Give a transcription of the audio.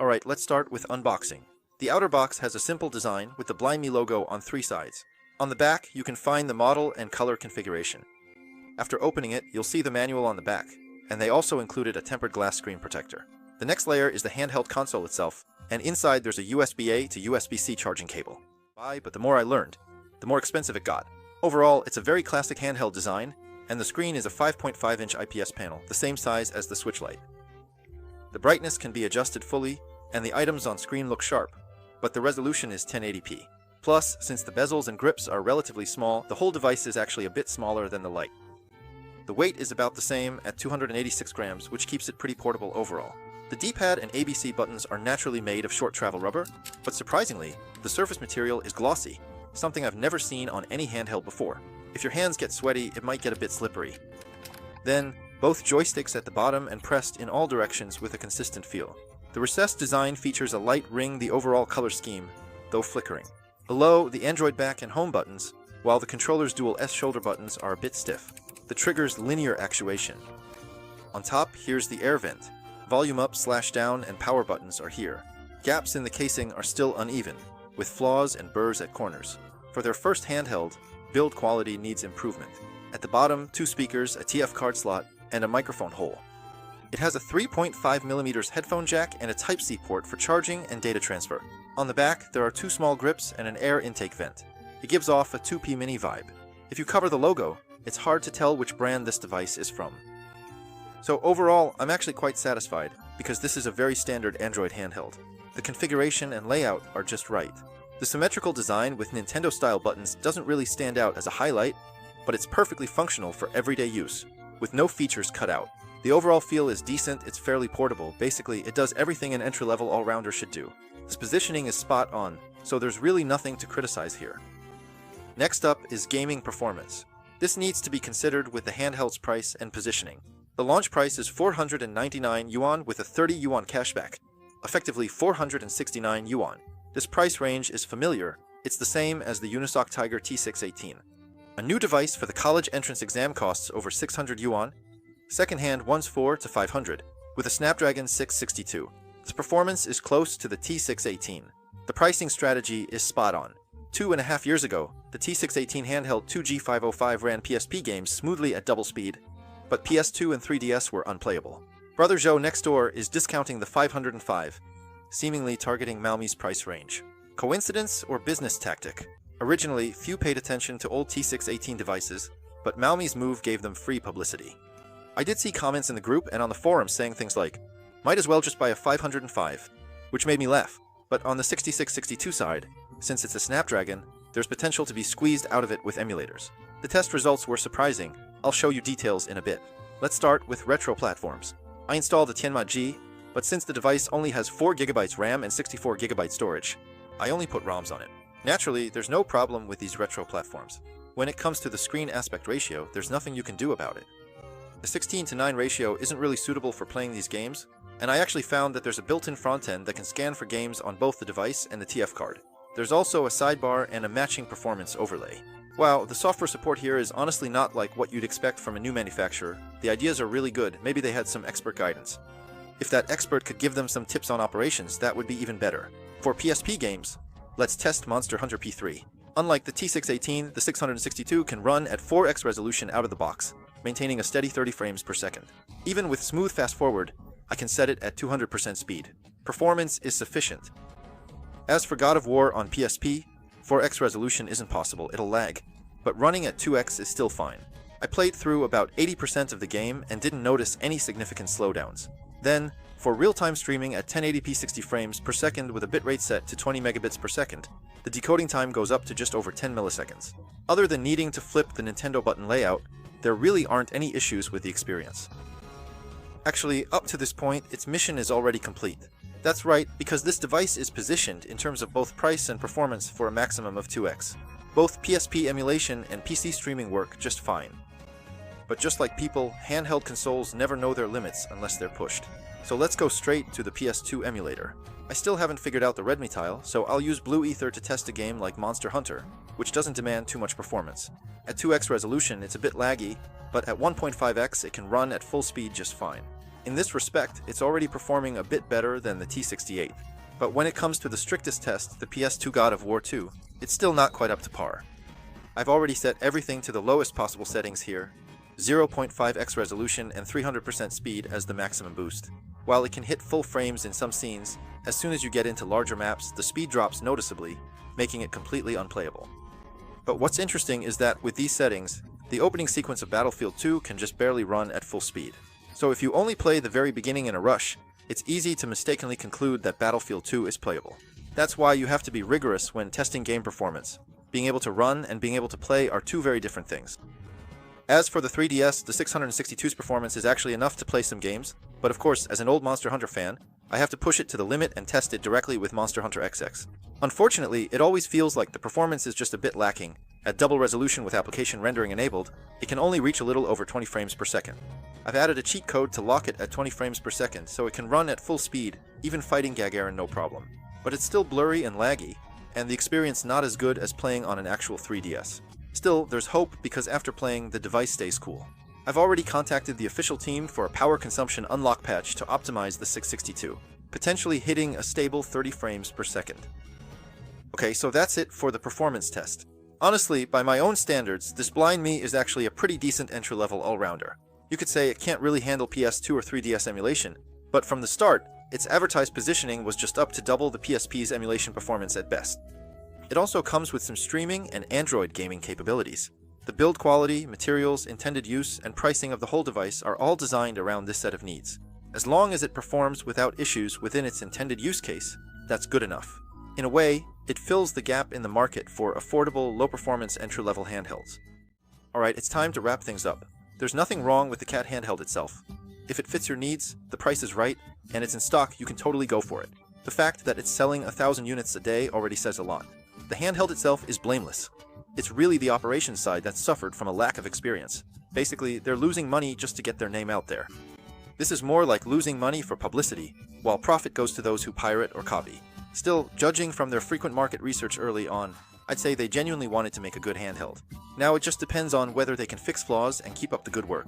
Alright, let's start with unboxing. The outer box has a simple design with the MANGMI logo on 3 sides. On the back, you can find the model and color configuration. After opening it, you'll see the manual on the back, and they also included a tempered glass screen protector. The next layer is the handheld console itself, and inside there's a USB-A to USB-C charging cable. But the more I learned, the more expensive it got. Overall, it's a very classic handheld design, and the screen is a 5.5-inch IPS panel, the same size as the Switch Lite. The brightness can be adjusted fully, and the items on screen look sharp, but the resolution is 1080p. Plus, since the bezels and grips are relatively small, the whole device is actually a bit smaller than the Lite. The weight is about the same at 286 grams, which keeps it pretty portable overall. The D-pad and ABC buttons are naturally made of short travel rubber, but surprisingly, the surface material is glossy, something I've never seen on any handheld before. If your hands get sweaty, it might get a bit slippery. Then, both joysticks at the bottom and pressed in all directions with a consistent feel. The recessed design features a light ring the overall color scheme, though flickering. Below, the Android back and home buttons, while the controller's dual S shoulder buttons are a bit stiff. The trigger's linear actuation. On top, here's the air vent. Volume up, slash down, and power buttons are here. Gaps in the casing are still uneven, with flaws and burrs at corners. For their first handheld, build quality needs improvement. At the bottom, 2 speakers, a TF card slot, and a microphone hole. It has a 3.5mm headphone jack and a Type-C port for charging and data transfer. On the back, there are 2 small grips and an air intake vent. It gives off a 2P mini vibe. If you cover the logo, it's hard to tell which brand this device is from. So overall, I'm actually quite satisfied, because this is a very standard Android handheld. The configuration and layout are just right. The symmetrical design with Nintendo-style buttons doesn't really stand out as a highlight, but it's perfectly functional for everyday use, with no features cut out. The overall feel is decent, it's fairly portable, basically it does everything an entry-level all-rounder should do. This positioning is spot on, so there's really nothing to criticize here. Next up is gaming performance. This needs to be considered with the handheld's price and positioning. The launch price is 499 yuan with a 30 yuan cashback, effectively 469 yuan. This price range is familiar, it's the same as the Unisoc Tiger T618. A new device for the college entrance exam costs over 600 yuan, second-hand one's 400 to 500, with a Snapdragon 662. Its performance is close to the T618. The pricing strategy is spot on. 2.5 years ago, the T618 handheld 2G505 ran PSP games smoothly at double speed, but PS2 and 3DS were unplayable. Brother Joe next door is discounting the 505, seemingly targeting MANGMI's price range. Coincidence or business tactic? Originally, few paid attention to old T618 devices, but MANGMI's move gave them free publicity. I did see comments in the group and on the forums saying things like, might as well just buy a 505, which made me laugh. But on the 6662 side, since it's a Snapdragon, there's potential to be squeezed out of it with emulators. The test results were surprising. I'll show you details in a bit. Let's start with retro platforms. I installed the Tianma G, but since the device only has 4GB RAM and 64GB storage, I only put ROMs on it. Naturally, there's no problem with these retro platforms. When it comes to the screen aspect ratio, there's nothing you can do about it. The 16:9 ratio isn't really suitable for playing these games, and I actually found that there's a built-in front end that can scan for games on both the device and the TF card. There's also a sidebar and a matching performance overlay. Wow, the software support here is honestly not like what you'd expect from a new manufacturer. The ideas are really good, maybe they had some expert guidance. If that expert could give them some tips on operations, that would be even better. For PSP games, let's test Monster Hunter P3. Unlike the T618, the 662 can run at 4x resolution out of the box, maintaining a steady 30 frames per second. Even with smooth fast forward, I can set it at 200% speed. Performance is sufficient. As for God of War on PSP, 4x resolution isn't possible, it'll lag, but running at 2x is still fine. I played through about 80% of the game and didn't notice any significant slowdowns. Then, for real-time streaming at 1080p 60 frames per second with a bitrate set to 20 megabits per second, the decoding time goes up to just over 10 milliseconds. Other than needing to flip the Nintendo button layout, there really aren't any issues with the experience. Actually, up to this point, its mission is already complete. That's right, because this device is positioned in terms of both price and performance for a maximum of 2x. Both PSP emulation and PC streaming work just fine. But just like people, handheld consoles never know their limits unless they're pushed. So let's go straight to the PS2 emulator. I still haven't figured out the Redmi tile, so I'll use Blue Ether to test a game like Monster Hunter, which doesn't demand too much performance. At 2x resolution, it's a bit laggy, but at 1.5x it can run at full speed just fine. In this respect, it's already performing a bit better than the T68. But when it comes to the strictest test, the PS2 God of War 2, it's still not quite up to par. I've already set everything to the lowest possible settings here, 0.5x resolution and 300% speed as the maximum boost. While it can hit full frames in some scenes, as soon as you get into larger maps, the speed drops noticeably, making it completely unplayable. But what's interesting is that with these settings, the opening sequence of Battlefield 2 can just barely run at full speed. So if you only play the very beginning in a rush, it's easy to mistakenly conclude that Battlefield 2 is playable. That's why you have to be rigorous when testing game performance. Being able to run and being able to play are two very different things. As for the 3DS, the 662's performance is actually enough to play some games, but of course, as an old Monster Hunter fan, I have to push it to the limit and test it directly with Monster Hunter XX. Unfortunately, it always feels like the performance is just a bit lacking. At double resolution with application rendering enabled, it can only reach a little over 20 frames per second. I've added a cheat code to lock it at 20 frames per second, so it can run at full speed, even fighting Gagarin no problem. But it's still blurry and laggy, and the experience not as good as playing on an actual 3DS. Still, there's hope because after playing, the device stays cool. I've already contacted the official team for a power consumption unlock patch to optimize the 662, potentially hitting a stable 30 frames per second. Okay, so that's it for the performance test. Honestly, by my own standards, this Blind Me is actually a pretty decent entry-level all-rounder. You could say it can't really handle PS2 or 3DS emulation, but from the start, its advertised positioning was just up to double the PSP's emulation performance at best. It also comes with some streaming and Android gaming capabilities. The build quality, materials, intended use, and pricing of the whole device are all designed around this set of needs. As long as it performs without issues within its intended use case, that's good enough. In a way, it fills the gap in the market for affordable, low-performance entry-level handhelds. Alright, it's time to wrap things up. There's nothing wrong with the CAT handheld itself. If it fits your needs, the price is right, and it's in stock, you can totally go for it. The fact that it's selling 1,000 units a day already says a lot. The handheld itself is blameless. It's really the operations side that's suffered from a lack of experience. Basically, they're losing money just to get their name out there. This is more like losing money for publicity, while profit goes to those who pirate or copy. Still, judging from their frequent market research early on, I'd say they genuinely wanted to make a good handheld. Now it just depends on whether they can fix flaws and keep up the good work.